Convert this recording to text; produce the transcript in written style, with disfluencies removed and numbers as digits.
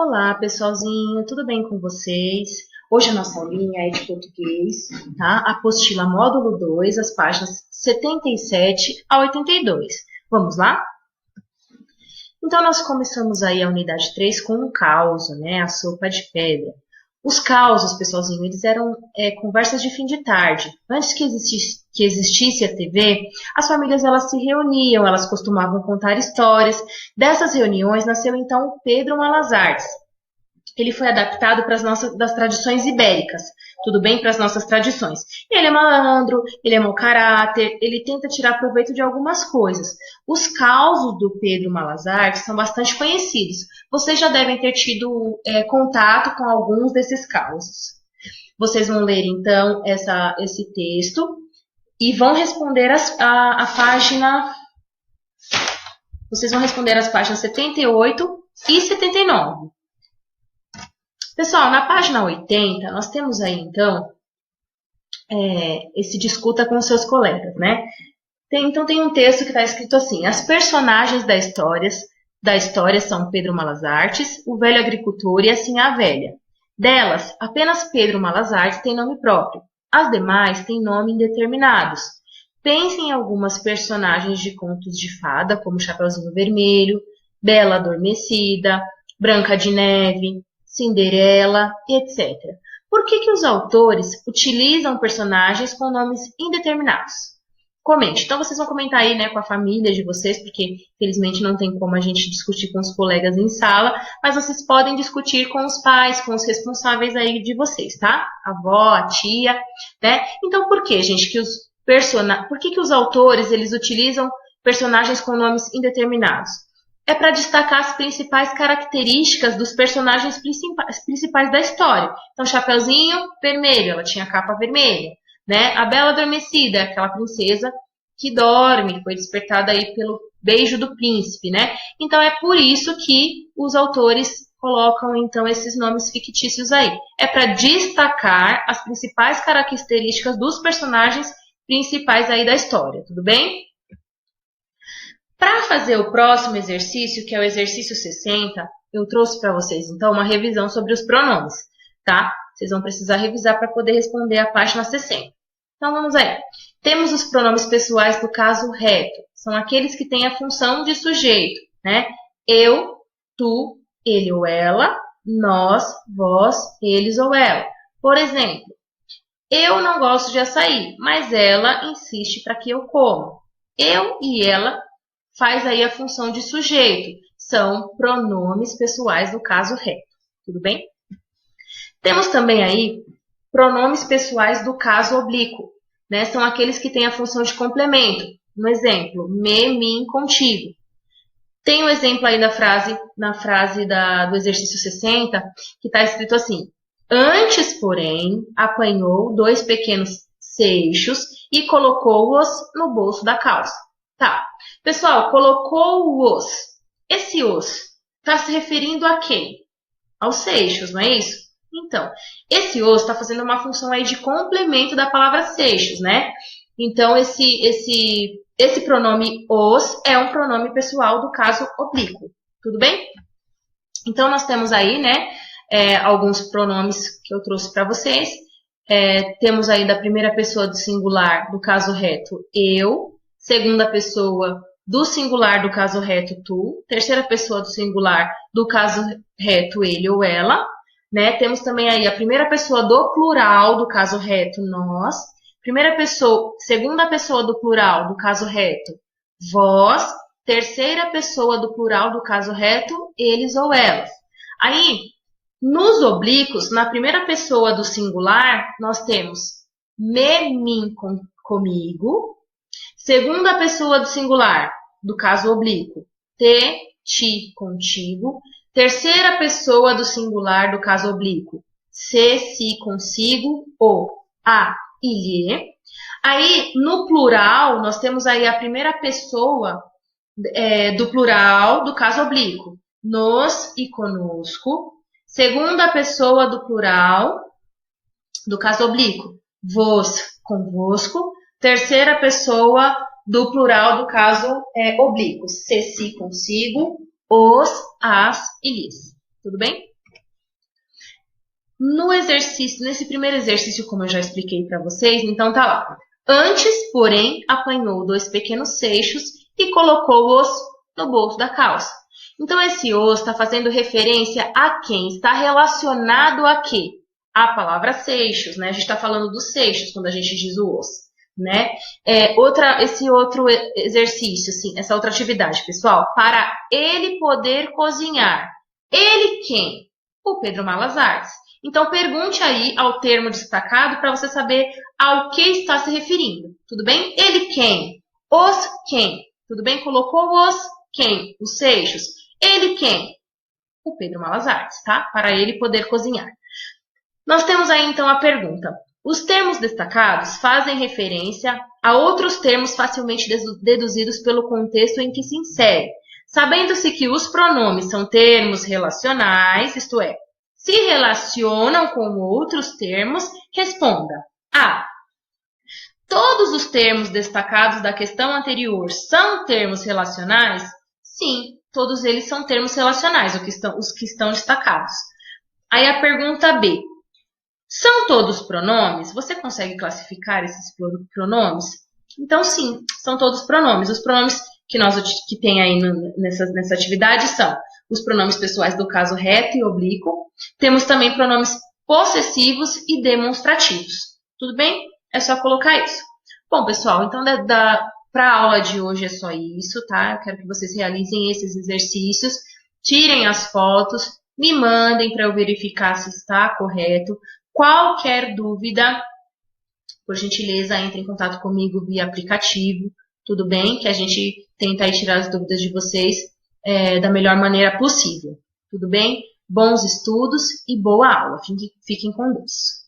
Olá, pessoalzinho, tudo bem com vocês? Hoje a nossa aulinha é de português, tá? Apostila módulo 2, as páginas 77 a 82. Vamos lá? Então, nós começamos aí a unidade 3 com um causo, né? A sopa de pedra. Os causos, pessoalzinho, eles eram conversas de fim de tarde. Antes que existisse a TV, as famílias elas se reuniam, elas costumavam contar histórias. Dessas reuniões nasceu então o Pedro Malas Artes. Ele foi adaptado para as nossas das tradições ibéricas, tudo bem? Para as nossas tradições. Ele é malandro, ele é mau caráter, ele tenta tirar proveito de algumas coisas. Os causos do Pedro Malas Artes são bastante conhecidos. Vocês já devem ter tido contato com alguns desses causos. Vocês vão ler então esse texto e vão responder a página. Vocês vão responder as páginas 78 e 79. Pessoal, na página 80, nós temos aí, então, esse discuta com seus colegas, né? Então, tem um texto que está escrito assim: as personagens da história são Pedro Malas Artes, o velho agricultor e assim a velha. Delas, apenas Pedro Malas Artes tem nome próprio. As demais têm nome indeterminados. Pensem em algumas personagens de contos de fada, como Chapeuzinho Vermelho, Bela Adormecida, Branca de Neve, Cinderela, etc. Por que os autores utilizam personagens com nomes indeterminados? Comente. Então, vocês vão comentar aí, né, com a família de vocês, porque, felizmente, não tem como a gente discutir com os colegas em sala, mas vocês podem discutir com os pais, com os responsáveis aí de vocês, tá? A avó, a tia, né? Então, por que, gente, por que os autores, eles utilizam personagens com nomes indeterminados? É para destacar as principais características dos personagens principais da história. Então, Chapeuzinho Vermelho, ela tinha capa vermelha, né? A Bela Adormecida, aquela princesa que dorme, foi despertada aí pelo beijo do príncipe, né? Então, é por isso que os autores colocam, então, esses nomes fictícios aí. É para destacar as principais características dos personagens principais aí da história, tudo bem? Para fazer o próximo exercício, que é o exercício 60, eu trouxe para vocês, então, uma revisão sobre os pronomes, tá? Vocês vão precisar revisar para poder responder a página 60. Então, vamos aí. Temos os pronomes pessoais do caso reto. São aqueles que têm a função de sujeito, né? Eu, tu, ele ou ela, nós, vós, eles ou ela. Por exemplo, eu não gosto de açaí, mas ela insiste para que eu coma. Eu e ela faz aí a função de sujeito. São pronomes pessoais do caso reto. Tudo bem? Temos também aí pronomes pessoais do caso oblíquo, né? São aqueles que têm a função de complemento. Um exemplo, me, mim, contigo. Tem um exemplo aí na frase do exercício 60, que está escrito assim: antes, porém, apanhou 2 pequenos seixos e colocou-os no bolso da calça. Tá. Pessoal, colocou-os. Esse os está se referindo a quem? Aos seixos, não é isso? Então, esse os está fazendo uma função aí de complemento da palavra seixos, né? Então, esse pronome os é um pronome pessoal do caso oblíquo. Tudo bem? Então, nós temos aí, né, alguns pronomes que eu trouxe para vocês. Temos aí da primeira pessoa do singular do caso reto, eu. Segunda pessoa do singular do caso reto, tu. Terceira pessoa do singular do caso reto, ele ou ela. Né? Temos também aí a primeira pessoa do plural do caso reto, nós. Segunda pessoa do plural do caso reto, vós. Terceira pessoa do plural do caso reto, eles ou elas. Aí, nos oblíquos, na primeira pessoa do singular, nós temos me, mim, comigo. Segunda pessoa do singular, do caso oblíquo, te, ti, contigo. Terceira pessoa do singular, do caso oblíquo, se, si, consigo, o, a e lhe. Aí, no plural, nós temos aí a primeira pessoa do plural, do caso oblíquo, nos e conosco. Segunda pessoa do plural, do caso oblíquo, vos, convosco. Terceira pessoa do plural do caso oblíquo, se, si, consigo, os, as e lhes. Tudo bem? No exercício, nesse primeiro exercício, como eu já expliquei para vocês, então tá lá. Antes, porém, apanhou 2 pequenos seixos e colocou-os no bolso da calça. Então, esse os está fazendo referência a quem? Está relacionado a quê? A palavra seixos, né? A gente está falando dos seixos quando a gente diz o os, né? Esse outro exercício, assim, essa outra atividade, pessoal, para ele poder cozinhar. Ele quem? O Pedro Malas Artes. Então, pergunte aí ao termo destacado para você saber ao que está se referindo. Tudo bem? Ele quem? Os quem? Tudo bem? Colocou os quem? Os seixos. Ele quem? O Pedro Malas Artes, tá? Para ele poder cozinhar. Nós temos aí então a pergunta. Os termos destacados fazem referência a outros termos facilmente deduzidos pelo contexto em que se insere, sabendo-se que os pronomes são termos relacionais, isto é, se relacionam com outros termos, responda A. Todos os termos destacados da questão anterior são termos relacionais? Sim, todos eles são termos relacionais, os que estão destacados. Aí a pergunta B. São todos pronomes? Você consegue classificar esses pronomes? Então, sim, são todos pronomes. Os pronomes que tem aí nessa atividade são os pronomes pessoais do caso reto e oblíquo. Temos também pronomes possessivos e demonstrativos. Tudo bem? É só colocar isso. Bom, pessoal, então para a aula de hoje é só isso, tá? Eu quero que vocês realizem esses exercícios, tirem as fotos, me mandem para eu verificar se está correto. Qualquer dúvida, por gentileza, entre em contato comigo via aplicativo, tudo bem? Que a gente tenta aí tirar as dúvidas de vocês da melhor maneira possível, tudo bem? Bons estudos e boa aula. Fiquem com Deus.